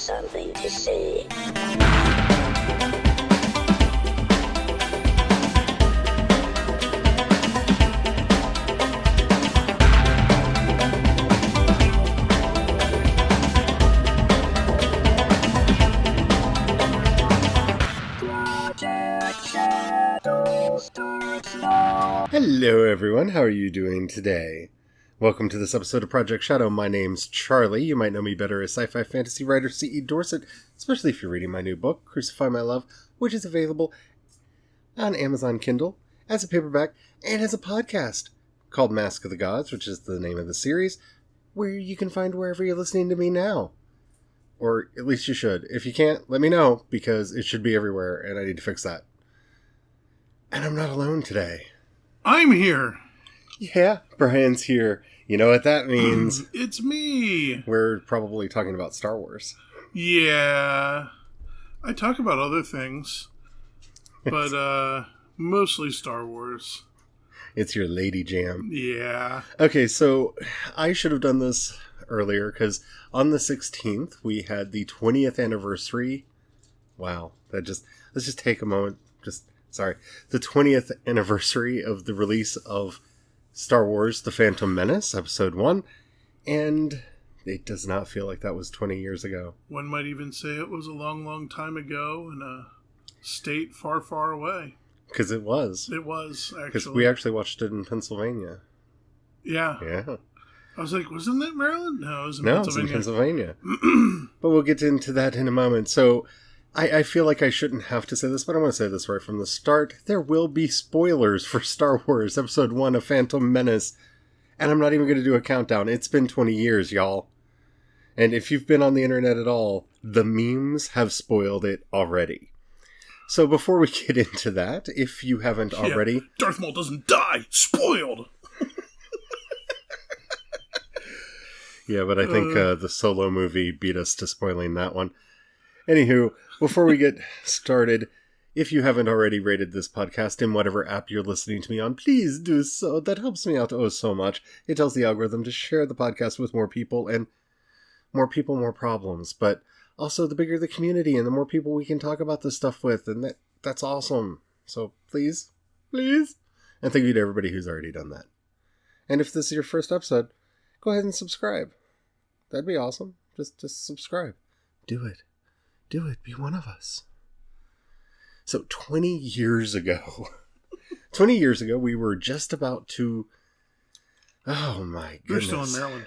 something to say. Hello everyone, how are you doing today? Welcome to this episode of Project Shadow. My name's Charlie. You might know me better as sci-fi fantasy writer C.E. Dorset, especially if you're reading my new book, Crucify My Love, which is available on Amazon Kindle as a paperback and as a podcast called Mask of the Gods, which is the name of the series, where you can find wherever you're listening to me now. Or at least you should. If you can't, let me know, because it should be everywhere, and I need to fix that. And I'm not alone today. I'm here. Yeah, Brian's here. You know what that means. It's me. We're probably talking about Star Wars. Yeah. I talk about other things, but mostly Star Wars. It's your lady jam. Yeah. Okay, so I should have done this earlier, because on the 16th, we had the 20th anniversary. Wow. Let's just take a moment. The 20th anniversary of the release of Star Wars The Phantom Menace, Episode 1, and it does not feel like that was 20 years ago. One might even say it was a long, long time ago in a state far, far away. Because it was. It was, actually. Because we actually watched it in Pennsylvania. Yeah. Yeah. I was like, wasn't that Maryland? No, it was in Pennsylvania. Pennsylvania. But we'll get into that in a moment. So I feel like I shouldn't have to say this, but I'm going to say this right from the start. There will be spoilers for Star Wars Episode 1 of Phantom Menace. And I'm not even going to do a countdown. It's been 20 years, y'all. And if you've been on the internet at all, the memes have spoiled it already. So before we get into that, if you haven't already... Darth Maul doesn't die! Spoiled! Yeah, but I think the Solo movie beat us to spoiling that one. Anywho, before we get started, if you haven't already rated this podcast in whatever app you're listening to me on, please do so. That helps me out so much. It tells the algorithm to share the podcast with more people, and more people, more problems. But also, the bigger the community and the more people we can talk about this stuff with, and that's awesome. So please, please. And thank you to everybody who's already done that. And if this is your first episode, go ahead and subscribe. That'd be awesome. Just subscribe. Do it. Do it. Be one of us. So 20 years ago, we were just about to... Oh my goodness. We're still in Maryland.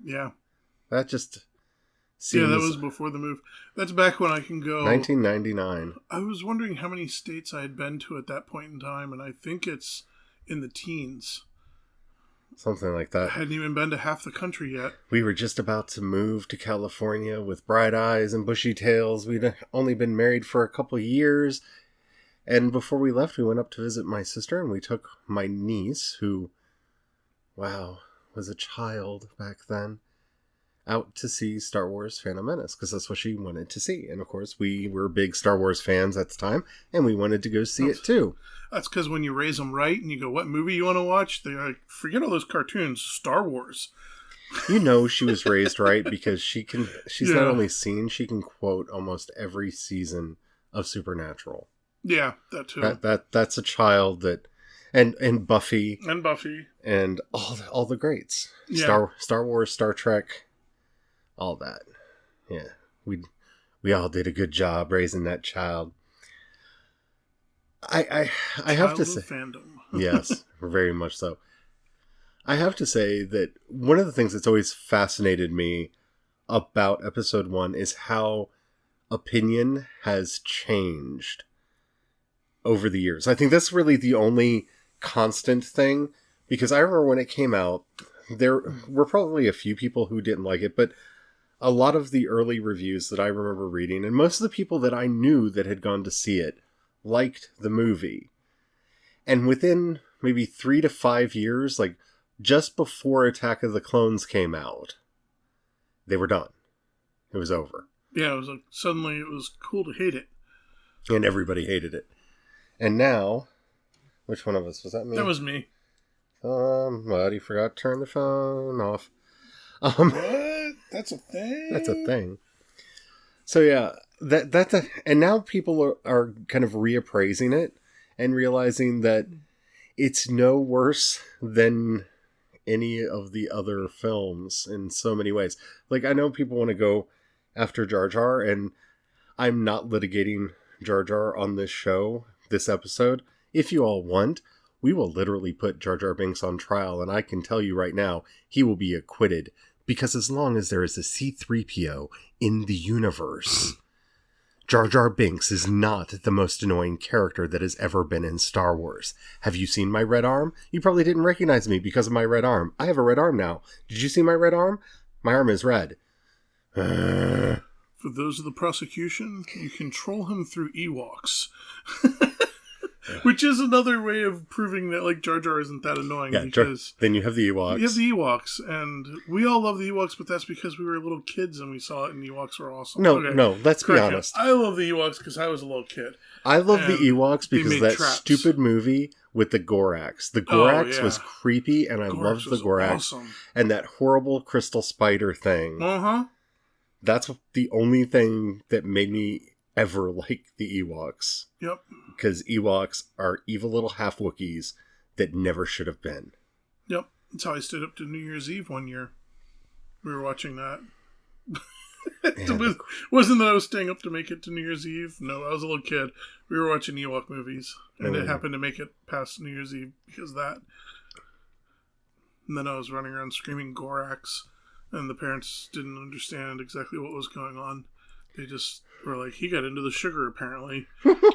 Yeah. That just seems... Yeah, that was before the move. That's back when I can go... 1999. I was wondering how many states I had been to at that point in time, and I think it's in the teens. Something like that. I hadn't even been to half the country yet. We were just about to move to California with bright eyes and bushy tails. We'd only been married for a couple of years. And before we left, we went up to visit my sister, and we took my niece, who, wow, was a child back then, out to see Star Wars Phantom Menace, because that's what she wanted to see. And of course, we were big Star Wars fans at the time, and we wanted to go see it too. That's because when you raise them right and you go, what movie you want to watch? They're like, forget all those cartoons, Star Wars. You know she was raised right, because she's not only seen, she can quote almost every season of Supernatural. Yeah, that too. That's a child that... And Buffy. And Buffy. And all the greats. Yeah. Star Wars, Star Trek, all that. Yeah. We all did a good job raising that child. I have to say, fandom. Yes, very much so. I have to say that one of the things that's always fascinated me about Episode 1 is how opinion has changed over the years. I think that's really the only constant thing, because I remember when it came out, there were probably a few people who didn't like it, but a lot of the early reviews that I remember reading, and most of the people that I knew that had gone to see it, liked the movie. And within maybe 3 to 5 years, like just before Attack of the Clones came out, they were done. It was over. Yeah, it was like suddenly it was cool to hate it. And everybody hated it. And now, which one of us? Was that me? That was me. Buddy forgot to turn the phone off. What? That's a thing? That's a thing. So yeah, and now people are kind of reappraising it and realizing that it's no worse than any of the other films in so many ways. Like, I know people want to go after Jar Jar, and I'm not litigating Jar Jar on this show, this episode. If you all want, we will literally put Jar Jar Binks on trial, and I can tell you right now, he will be acquitted. Because as long as there is a C-3PO in the universe, Jar Jar Binks is not the most annoying character that has ever been in Star Wars. Have you seen my red arm? You probably didn't recognize me because of my red arm. I have a red arm now. Did you see my red arm? My arm is red. For those of the prosecution, you control him through Ewoks. Which is another way of proving that, like, Jar Jar isn't that annoying. Yeah, because then you have the Ewoks. You have the Ewoks, and we all love the Ewoks, but that's because we were little kids and we saw it, and the Ewoks were awesome. No, let's be honest. I love the Ewoks because I was a little kid. I love the Ewoks because of that stupid movie with the Gorax. The Gorax was creepy, and I loved the Gorax. Awesome. And that horrible crystal spider thing. Uh-huh. That's the only thing that made me ever like the Ewoks. Yep. Because Ewoks are evil little half-Wookiees that never should have been. Yep. That's how I stayed up to New Year's Eve one year. We were watching that. It wasn't that I was staying up to make it to New Year's Eve. No, I was a little kid. We were watching Ewok movies. And it happened to make it past New Year's Eve because of that. And then I was running around screaming Gorax. And the parents didn't understand exactly what was going on. They just were like, he got into the sugar, apparently.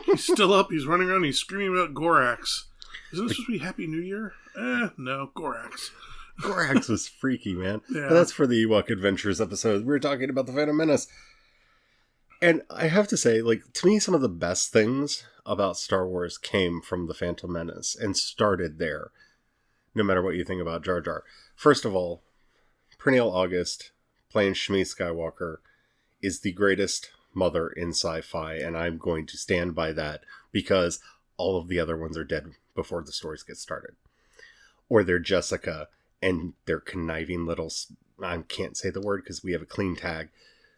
He's still up. He's running around. He's screaming about Gorax. Isn't it supposed to be Happy New Year? No, Gorax. Gorax was freaky, man. Yeah. But that's for the Ewok Adventures episode. We were talking about the Phantom Menace. And I have to say, like, to me, some of the best things about Star Wars came from the Phantom Menace and started there, no matter what you think about Jar Jar. First of all, Pernille August, playing Shmi Skywalker, is the greatest mother in sci-fi, and I'm going to stand by that because all of the other ones are dead before the stories get started. Or they're Jessica, and they're conniving little, I can't say the word because we have a clean tag,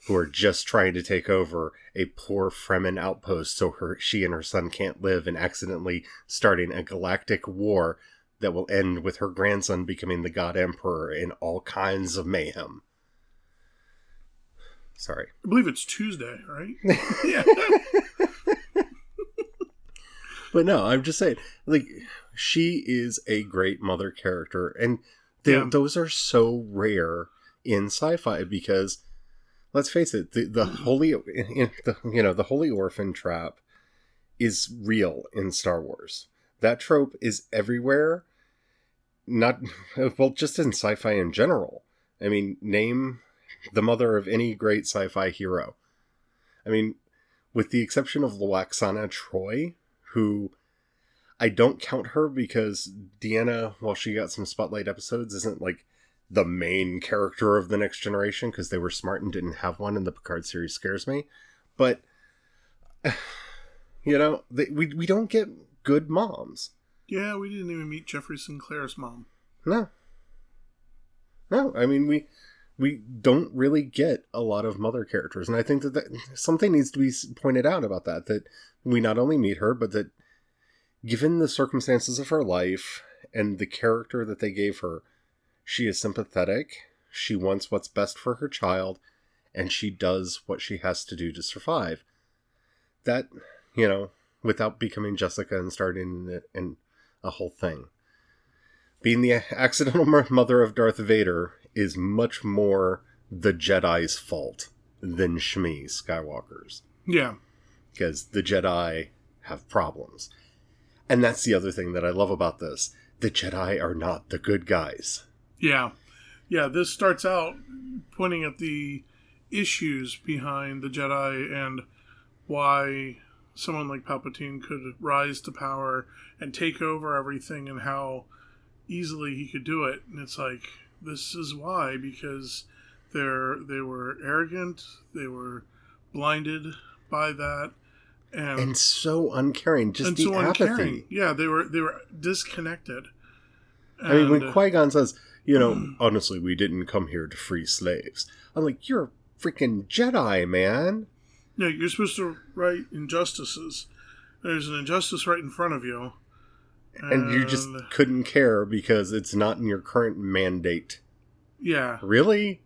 who are just trying to take over a poor Fremen outpost so she and her son can't live, and accidentally starting a galactic war that will end with her grandson becoming the God Emperor in all kinds of mayhem. Sorry. I believe it's Tuesday, right? Yeah. But no, I'm just saying, like, she is a great mother character, and those are so rare in sci-fi because, let's face it, the holy orphan trap is real in Star Wars. That trope is everywhere. Just in sci-fi in general. I mean, name the mother of any great sci-fi hero. I mean, with the exception of Lwaxana Troi, who I don't count her because Deanna, while she got some spotlight episodes, isn't like the main character of The Next Generation because they were smart and didn't have one, and the Picard series scares me. But, we don't get good moms. Yeah, we didn't even meet Jeffrey Sinclair's mom. No, I mean, we don't really get a lot of mother characters. And I think that something needs to be pointed out about that we not only meet her, but that given the circumstances of her life and the character that they gave her, she is sympathetic, she wants what's best for her child, and she does what she has to do to survive. That, without becoming Jessica and starting in a whole thing. Being the accidental mother of Darth Vader is much more the Jedi's fault than Shmi Skywalker's. Yeah. Because the Jedi have problems. And that's the other thing that I love about this. The Jedi are not the good guys. Yeah. Yeah, this starts out pointing at the issues behind the Jedi and why someone like Palpatine could rise to power and take over everything and how easily he could do it. And it's like, this is why, because they were arrogant, they were blinded by that, and so uncaring. Just the apathy. Uncaring. Yeah, they were disconnected. I mean, when Qui-Gon says, honestly, we didn't come here to free slaves. I'm like, you're a freaking Jedi, man. No, you're supposed to right injustices. There's an injustice right in front of you. And you just couldn't care because it's not in your current mandate. Yeah. Really?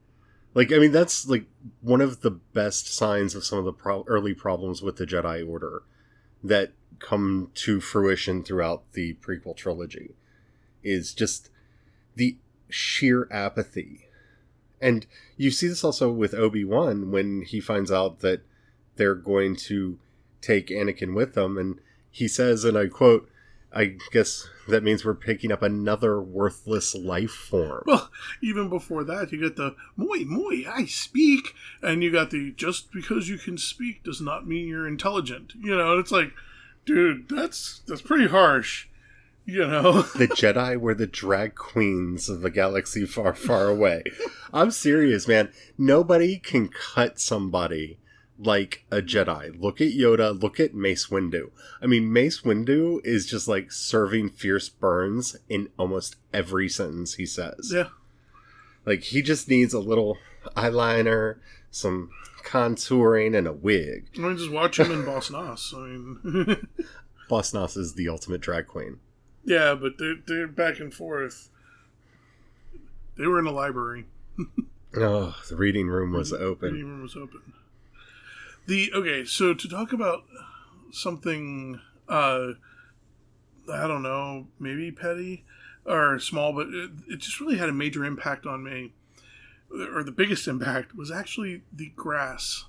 Like, I mean, that's like one of the best signs of some of the early problems with the Jedi Order that come to fruition throughout the prequel trilogy is just the sheer apathy. And you see this also with Obi-Wan when he finds out that they're going to take Anakin with them, and he says, and I quote, "I guess that means we're picking up another worthless life form." Well, even before that, you got the moi, I speak, and you got the just because you can speak does not mean you're intelligent. You know, it's like, dude, that's pretty harsh. You know, the Jedi were the drag queens of the galaxy far, far away. I'm serious, man. Nobody can cut somebody like a Jedi. Look at Yoda, look at Mace Windu. I mean, Mace Windu is just like serving fierce burns in almost every sentence he says. Yeah. Like, he just needs a little eyeliner, some contouring, and a wig. I mean, just watch him in Boss Nass. I mean... Boss Nass is the ultimate drag queen. Yeah, but they're back and forth. They were in a library. Oh, the reading room was open. The reading room was open. Okay, so to talk about something, I don't know, maybe petty or small, but it just really had a major impact on me. Or the biggest impact was actually the grass.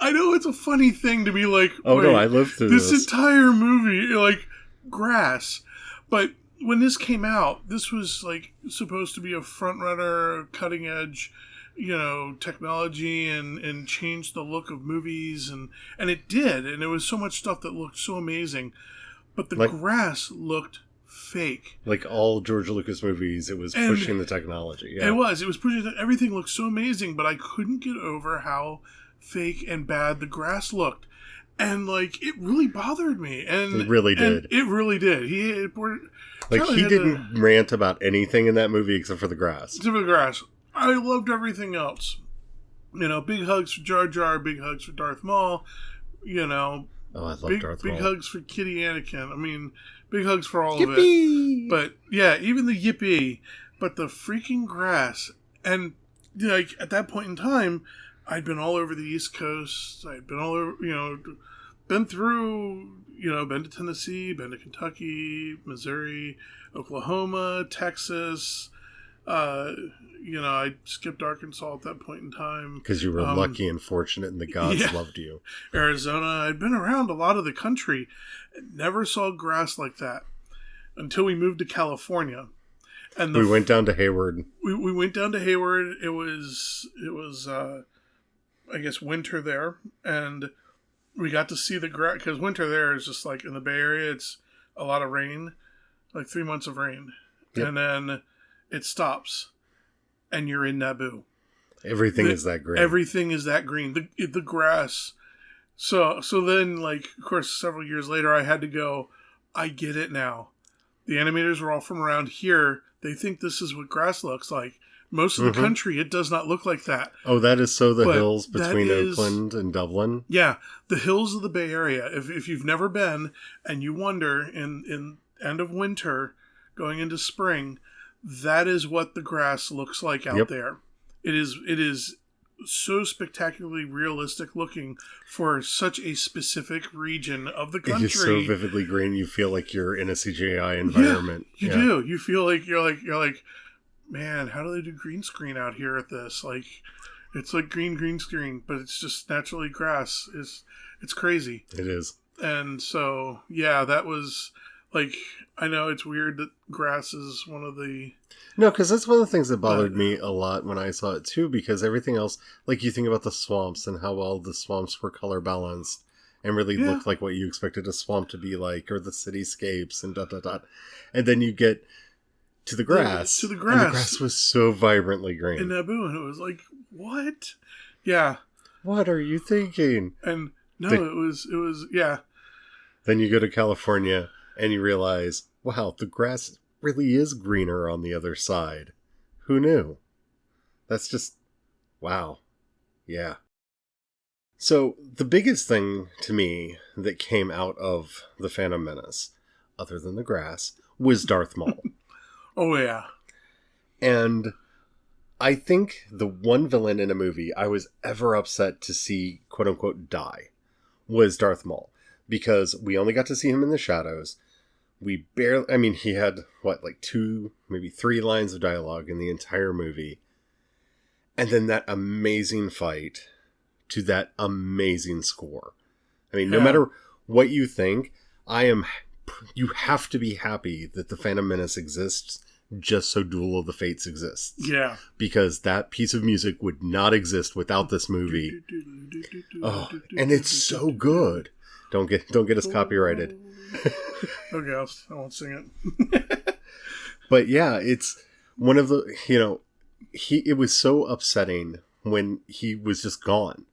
I know it's a funny thing to be like, oh no, I lived through this entire movie, like, grass. But when this came out, this was like supposed to be a front runner, cutting edge, you know, technology and change the look of movies, and it did, and there was so much stuff that looked so amazing, but the grass looked fake. Like all George Lucas movies, it was pushing the technology. Yeah. It was pushing everything looked so amazing, but I couldn't get over how fake and bad the grass looked. And, like, it really bothered me. And it really did. It really did. He didn't rant about anything in that movie except for the grass. Except for the grass. I loved everything else. You know, big hugs for Jar Jar, big hugs for Darth Maul. You know, oh, I love Darth Maul. Big hugs for Kitty Anakin. I mean, big hugs for all of it. But, yeah, even the yippee. But the freaking grass. And, like, at that point in time, I'd been all over the East Coast. I'd been all over, you know, been through, you know, been to Tennessee, been to Kentucky, Missouri, Oklahoma, Texas. You know, I skipped Arkansas at that point in time. Because you were lucky and fortunate and the gods loved you. Arizona. I'd been around a lot of the country. Never saw grass like that until we moved to California. And we went down to Hayward. We went down to Hayward. It was I guess, winter there, and we got to see the grass, because winter there is just like in the Bay Area, it's a lot of rain, like 3 months of rain, and then it stops, and you're in Naboo. Everything is that green. Everything is that green. The grass. So then, like, of course, several years later, I had to go, I get it now. The animators were all from around here. They think this is what grass looks like. Most of the country, it does not look like that. Oh, that is the hills between Oakland and Dublin? Yeah, the hills of the Bay Area. If you've never been and you wonder in end of winter, going into spring, that is what the grass looks like out there. It is so spectacularly realistic looking for such a specific region of the country. It is so vividly green, you feel like you're in a CGI environment. Yeah, you do. You feel like you're like, man, how do they do green screen out here at this? Like, it's like green screen, but it's just naturally grass. It's crazy. It is. And so, yeah, that was, like, I know it's weird that grass is one of the... No, because that's one of the things that bothered me a lot when I saw it, too, because everything else, like, you think about the swamps and how well the swamps were color balanced and really looked like what you expected a swamp to be like, or the cityscapes and ... And then you get... to the grass. To the grass. And the grass was so vibrantly green. In Naboo, and it was like, what? Yeah. What are you thinking? And it was, yeah. Then you go to California and you realize, wow, the grass really is greener on the other side. Who knew? That's just, wow. Yeah. So, the biggest thing to me that came out of the Phantom Menace, other than the grass, was Darth Maul. Oh, yeah. And I think the one villain in a movie I was ever upset to see, quote unquote, die was Darth Maul. Because we only got to see him in the shadows. We barely, I mean, he had, like 2, maybe 3 lines of dialogue in the entire movie. And then that amazing fight to that amazing score. I mean, no matter what you think, you have to be happy that the Phantom Menace exists just so Duel of the Fates exists. Yeah. Because that piece of music would not exist without this movie. Oh, and it's so good. Don't get us copyrighted. Okay, I won't sing it. But yeah, it's one of the, it was so upsetting when he was just gone.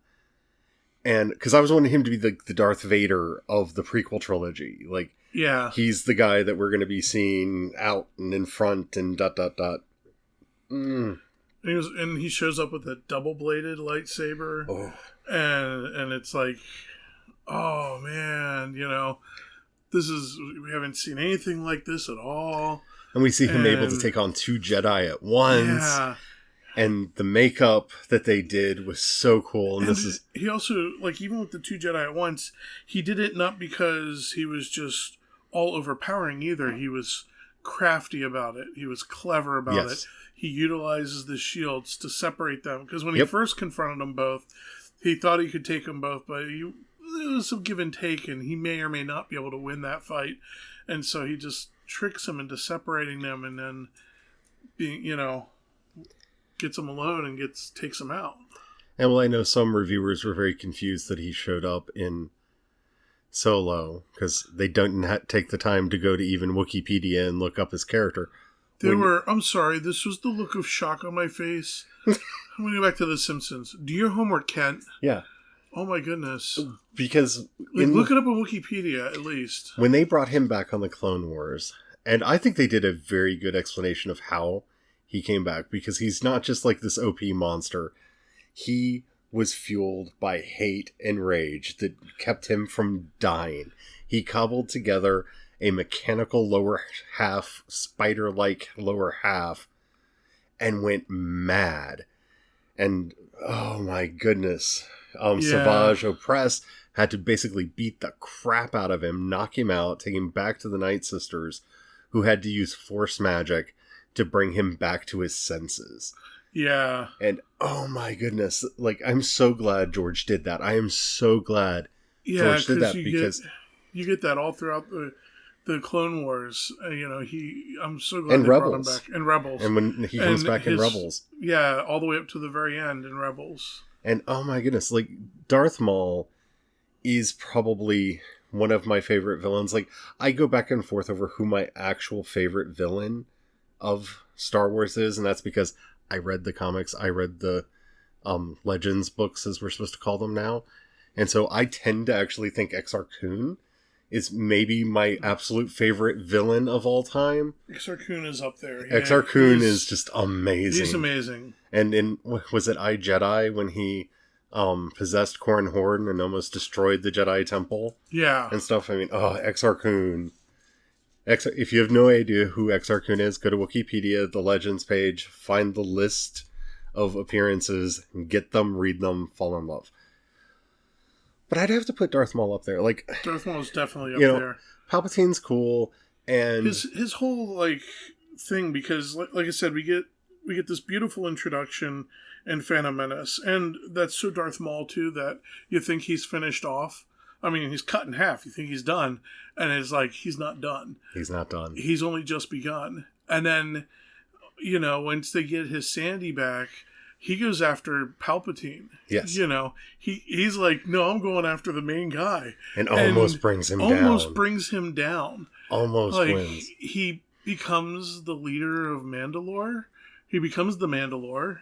And because I was wanting him to be the Darth Vader of the prequel trilogy. Like, yeah, he's the guy that we're going to be seeing out and in front and ... And he shows up with a double-bladed lightsaber. Oh. And it's like, oh man, we haven't seen anything like this at all. And we see him able to take on 2 Jedi at once. Yeah. And the makeup that they did was so cool. And he also, like, even with the 2 Jedi at once, he did it not because he was just all overpowering either. He was crafty about it. He was clever about it. He utilizes the shields to separate them. Because when he first confronted them both, he thought he could take them both, but there was some give and take, and he may or may not be able to win that fight. And so he just tricks them into separating them, and then being, gets them alone and takes them out. And well, I know some reviewers were very confused that he showed up in Solo because they don't take the time to go to even Wikipedia and look up his character. I'm sorry, this was the look of shock on my face. I'm going to go back to The Simpsons. Do your homework, Kent. Yeah. Oh my goodness. Because look it up on Wikipedia, at least. When they brought him back on the Clone Wars, and I think they did a very good explanation of how he came back, because he's not just like this OP monster. He was fueled by hate and rage that kept him from dying. He cobbled together a mechanical lower half, spider-like lower half, and went mad. And, oh my goodness. Savage Opress had to basically beat the crap out of him, knock him out, take him back to the Night Sisters, who had to use force magic to bring him back to his senses. Yeah. And, oh my goodness, like, I'm so glad George did that. I am so glad George did that, because you get that all throughout the Clone Wars. I'm so glad and they Rebels. brought him back. And Rebels. And when he comes back in Rebels. Yeah, all the way up to the very end in Rebels. And, oh my goodness, like, Darth Maul is probably one of my favorite villains. Like, I go back and forth over who my actual favorite villain of Star Wars is, and that's because I read the comics, I read the Legends books, as we're supposed to call them now, and so I tend to actually think Exar Kun is maybe my absolute favorite villain of all time. Exar Kun is up there. Exar Kun is just amazing. He's amazing. And in, was it I, Jedi, when he possessed Corran Horn and almost destroyed the Jedi Temple? Yeah. And stuff. I mean, Exar Kun. If you have no idea who Exar Kun is, go to Wikipedia, the Legends page, find the list of appearances, get them, read them, fall in love. But I'd have to put Darth Maul up there. Like, Darth Maul is definitely up there. Palpatine's cool, and his whole thing, because like I said, we get this beautiful introduction in Phantom Menace, and that's so Darth Maul too that you think he's finished off. I mean, he's cut in half. You think he's done, and it's like he's not done. He's not done. He's only just begun. And then, once they get his Sandy back, he goes after Palpatine. Yes. He's like, no, I'm going after the main guy. And almost brings him down. Almost brings him down. Almost wins. He becomes the leader of Mandalore. He becomes the Mandalore,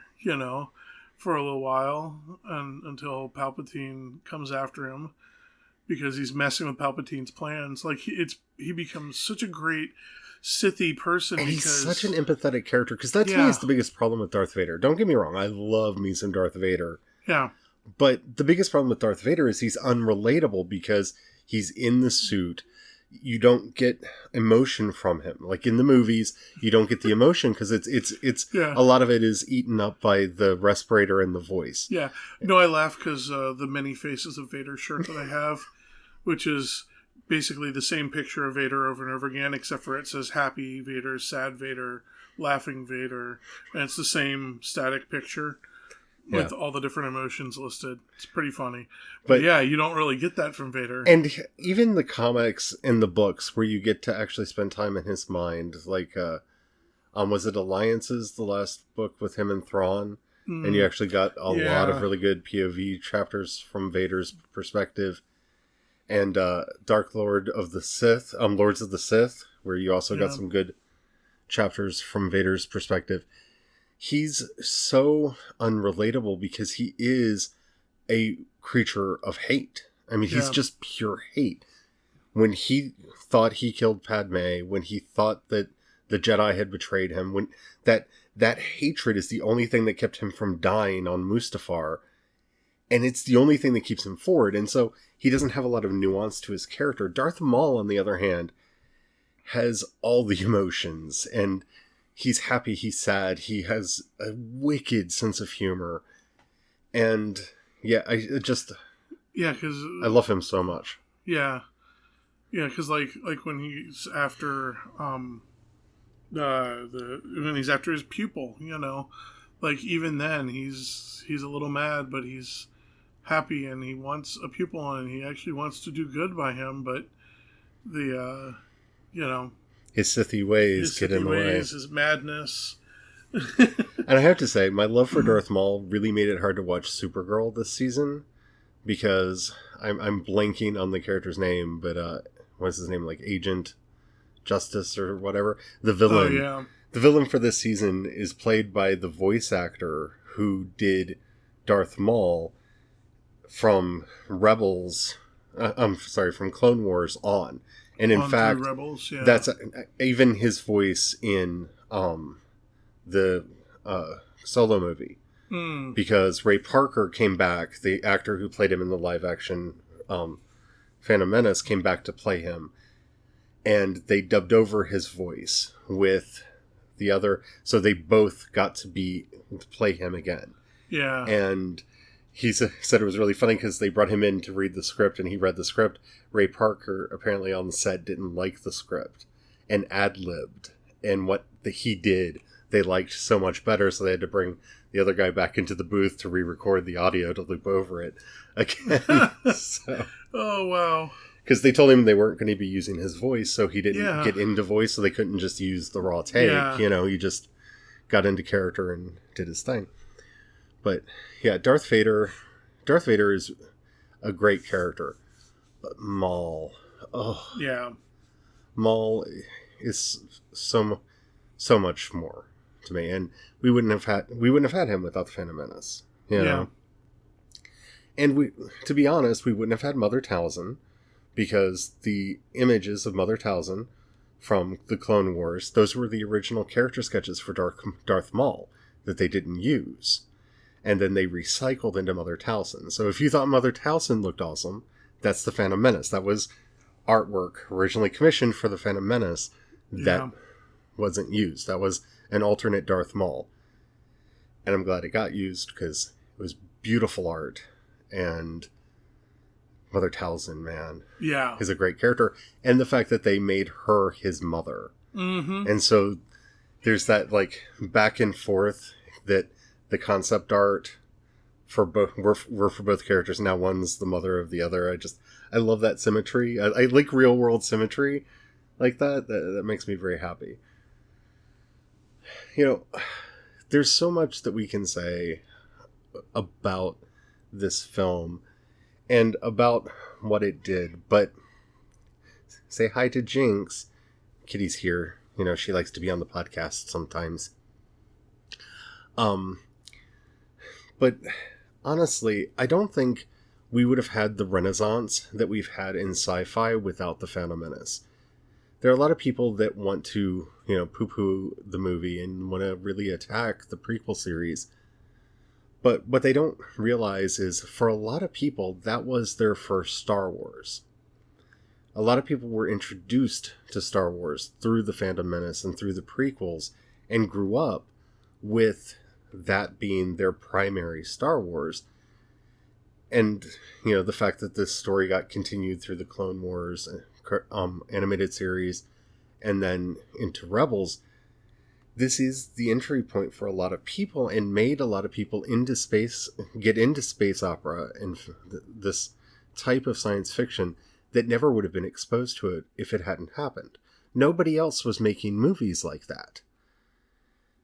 for a little while, until Palpatine comes after him, because he's messing with Palpatine's plans. Like, he becomes such a great Sithy person. And he's such an empathetic character, because that to me is the biggest problem with Darth Vader. Don't get me wrong, I love me some Darth Vader. Yeah. But the biggest problem with Darth Vader is he's unrelatable because he's in the suit. You don't get emotion from him. Like in the movies, you don't get the emotion because it's Yeah. a lot of it is eaten up by the respirator and the voice. Yeah. No, I laugh because the Many Faces of Vader shirt that I have, which is basically the same picture of Vader over and over again, except for it says Happy Vader, Sad Vader, Laughing Vader, and it's the same static picture with all the different emotions listed. It's pretty funny. But yeah, you don't really get that from Vader. And even the comics and the books where you get to actually spend time in his mind, like, was it Alliances, the last book with him and Thrawn? And you actually got a lot of really good POV chapters from Vader's perspective. And Dark Lord of the Sith, Lords of the Sith, where you also got some good chapters from Vader's perspective. He's so unrelatable because he is a creature of hate. I mean, he's just pure hate. When he thought he killed Padme, when he thought that the Jedi had betrayed him, when that hatred is the only thing that kept him from dying on Mustafar, and it's the only thing that keeps him forward. And so he doesn't have a lot of nuance to his character. Darth Maul, on the other hand, has all the emotions, and he's happy, he's sad, he has a wicked sense of humor. And yeah, I love him so much. Yeah. Yeah, because like when he's after when he's after his pupil, like even then he's a little mad, but he's happy and he wants a pupil and he actually wants to do good by him, but the his Sithy ways get in the way. His madness. And I have to say, my love for Darth Maul really made it hard to watch Supergirl this season because I'm blanking on the character's name, but what's his name? Like Agent Justice or whatever. The villain. Oh, yeah. The villain for this season is played by the voice actor who did Darth Maul from Rebels. From Clone Wars on. And in fact, Rebels, that's even his voice in the Solo movie. Because Ray Parker came back, the actor who played him in the live action Phantom Menace came back to play him, and they dubbed over his voice with the other, so they both got to play him again. Yeah. And he said it was really funny because they brought him in to read the script, and he read the script. Ray Parker, apparently on the set, didn't like the script and ad-libbed. And what he did, they liked so much better, so they had to bring the other guy back into the booth to re-record the audio to loop over it again. So, oh, wow. Because they told him they weren't going to be using his voice, so he didn't get into voice, so they couldn't just use the raw take. Yeah. He just got into character and did his thing. But yeah, Darth Vader is a great character. But Maul, Maul is so much more to me, and we wouldn't have had him without the Phantom Menace, you know. And to be honest, we wouldn't have had Mother Talzin, because the images of Mother Talzin from the Clone Wars, those were the original character sketches for Darth Maul that they didn't use. And then they recycled into Mother Talzin. So if you thought Mother Talzin looked awesome, that's the Phantom Menace. That was artwork originally commissioned for the Phantom Menace that wasn't used. That was an alternate Darth Maul. And I'm glad it got used because it was beautiful art. And Mother Talzin, man, is a great character. And the fact that they made her his mother. Mm-hmm. And so there's that like back and forth that the concept art for both were for both characters. Now one's the mother of the other. I love that symmetry. I like real world symmetry like that. That makes me very happy. There's so much that we can say about this film and about what it did, but say hi to Jinx. Kitty's here. She likes to be on the podcast sometimes. But honestly, I don't think we would have had the renaissance that we've had in sci-fi without the Phantom Menace. There are a lot of people that want to, poo-poo the movie and want to really attack the prequel series. But what they don't realize is, for a lot of people, that was their first Star Wars. A lot of people were introduced to Star Wars through the Phantom Menace and through the prequels, and grew up with that being their primary Star Wars. And, the fact that this story got continued through the Clone Wars animated series and then into Rebels, this is the entry point for a lot of people, and made a lot of people get into space opera and this type of science fiction that never would have been exposed to it if it hadn't happened. Nobody else was making movies like that.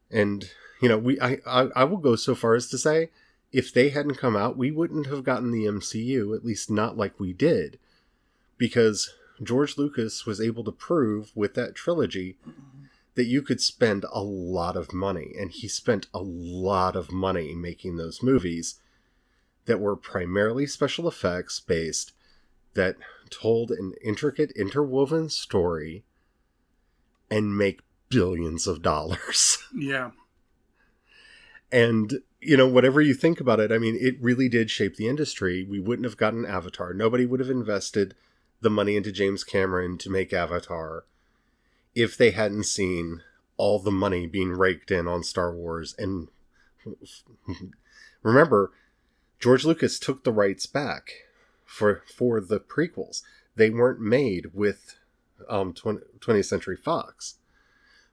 And, I will go so far as to say, if they hadn't come out, we wouldn't have gotten the MCU, at least not like we did. Because George Lucas was able to prove with that trilogy that you could spend a lot of money. And he spent a lot of money making those movies that were primarily special effects based, that told an intricate, interwoven story and make billions of dollars. Yeah. And, whatever you think about it, I mean, it really did shape the industry. We wouldn't have gotten Avatar. Nobody would have invested the money into James Cameron to make Avatar if they hadn't seen all the money being raked in on Star Wars. And remember, George Lucas took the rights back for the prequels. They weren't made with 20th Century Fox.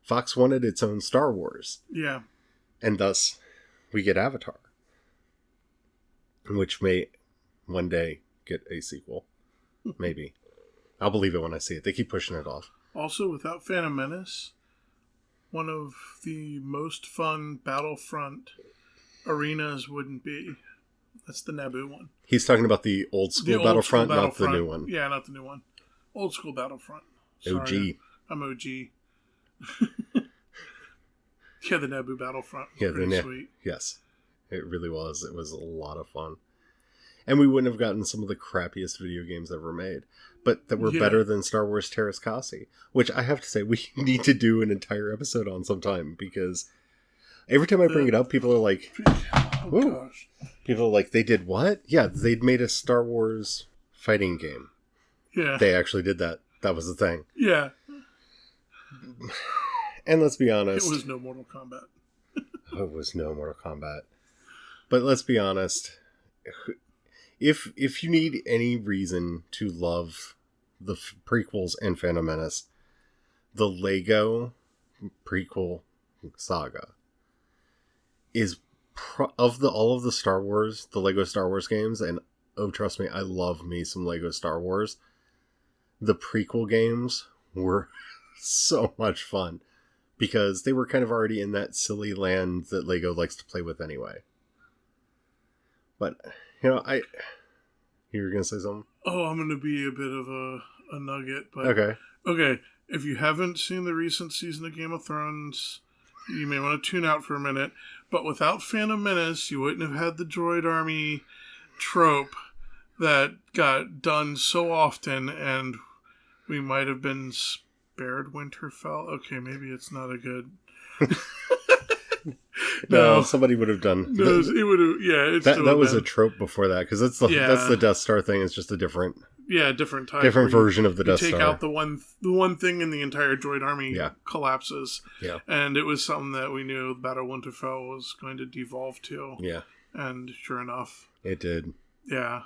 Fox wanted its own Star Wars. Yeah. And thus, we get Avatar, which may one day get a sequel. Maybe. I'll believe it when I see it. They keep pushing it off. Also, without Phantom Menace, one of the most fun Battlefront arenas wouldn't be. That's the Naboo one. He's talking about the old school Battlefront, not the new one. Yeah, not the new one. Old school Battlefront. Sorry, OG. I'm OG. Yeah, the Naboo Battlefront. Yeah, sweet. Yes, it really was. It was a lot of fun. And we wouldn't have gotten some of the crappiest video games ever made, but that were better than Star Wars Terras Kasi, which I have to say we need to do an entire episode on sometime, because every time I bring it up, people are like, gosh. People are like, they did what? Yeah, they'd made a Star Wars fighting game. Yeah. They actually did that. That was the thing. Yeah. And let's be honest. It was no Mortal Kombat. It was no Mortal Kombat. But let's be honest. If you need any reason to love the prequels and Phantom Menace, the Lego prequel saga is all of the Star Wars, the Lego Star Wars games, and oh, trust me, I love me some Lego Star Wars. The prequel games were so much fun because they were kind of already in that silly land that Lego likes to play with anyway. But, you were going to say something? Oh, I'm going to be a bit of a nugget. But Okay. If you haven't seen the recent season of Game of Thrones, you may want to tune out for a minute. But without Phantom Menace, you wouldn't have had the droid army trope that got done so often, and we might have been spared Winterfell. Okay, maybe it's not a good... No, somebody would have done. No, it would have. Yeah, that was a trope before that, because that's the Death Star thing. It's just a different type, different version of the Death Star. Take out the one thing, and the entire droid army collapses. Yeah, and it was something that we knew the Battle of Winterfell was going to devolve to. Yeah, and sure enough, it did. Yeah.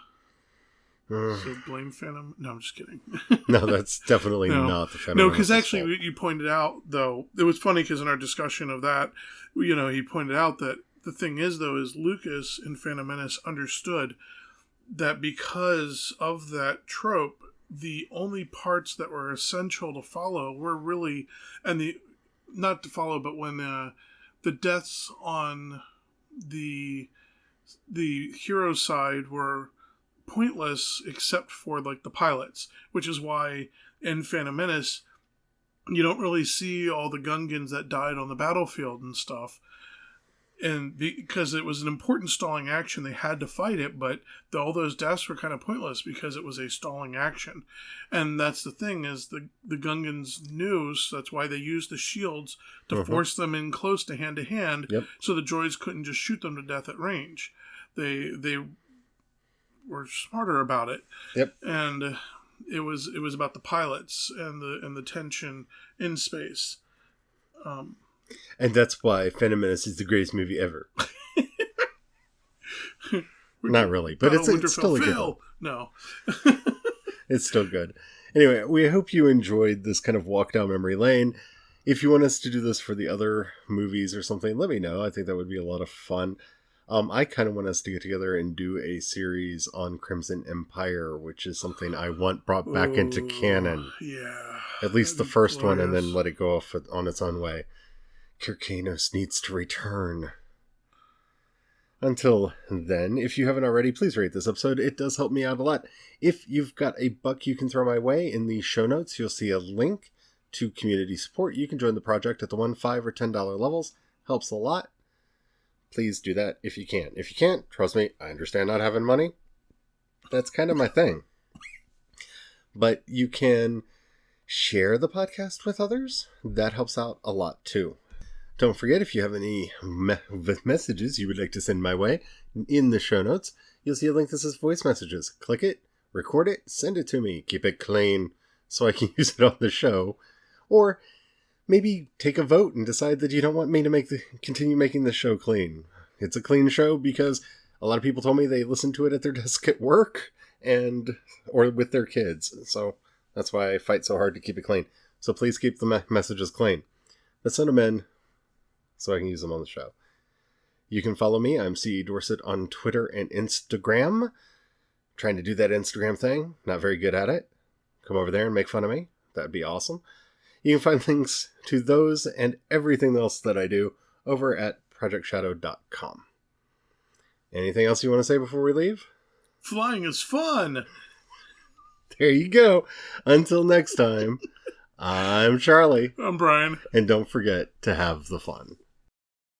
So blame Phantom? No, I'm just kidding. No, that's definitely not the Phantom. No, because actually you pointed out, though, it was funny because in our discussion of that, he pointed out that the thing is, though, is Lucas in Phantom Menace understood that because of that trope, the only parts that were essential to follow were really, not to follow, but when the deaths on the hero side were pointless except for like the pilots, which is why in Phantom Menace you don't really see all the Gungans that died on the battlefield and stuff. And because it was an important stalling action, they had to fight it, but all those deaths were kind of pointless because it was a stalling action. And that's the thing, is the Gungans knew, so that's why they used the shields to force them in close to hand, so the droids couldn't just shoot them to death at range. They were smarter about it. And it was about the pilots and the tension in space. And that's why Phantom Menace is the greatest movie ever. Not really, but it's still a good one. No. It's still good. Anyway, we hope you enjoyed this kind of walk down memory lane. If you want us to do this for the other movies or something, let me know. I think that would be a lot of fun. I kind of want us to get together and do a series on Crimson Empire, which is something I want brought back into canon. Yeah. At least the first one, and then let it go off on its own way. Kirkanos needs to return. Until then, if you haven't already, please rate this episode. It does help me out a lot. If you've got a buck you can throw my way, in the show notes, you'll see a link to community support. You can join the project at the $1, $5, or $10 levels. Helps a lot. Please do that if you can. If you can't, trust me, I understand not having money. That's kind of my thing. But you can share the podcast with others. That helps out a lot too. Don't forget, if you have any messages you would like to send my way, in the show notes, you'll see a link that says voice messages. Click it, record it, send it to me. Keep it clean so I can use it on the show. Or maybe take a vote and decide that you don't want me to continue making the show clean. It's a clean show because a lot of people told me they listen to it at their desk at work or with their kids. So that's why I fight so hard to keep it clean. So please keep the messages clean. Let's send them in so I can use them on the show. You can follow me. I'm C.E. Dorset on Twitter and Instagram. Trying to do that Instagram thing. Not very good at it. Come over there and make fun of me. That'd be awesome. You can find links to those and everything else that I do over at projectshadow.com. Anything else you want to say before we leave? Flying is fun! There you go. Until next time, I'm Charlie. I'm Brian. And don't forget to have the fun.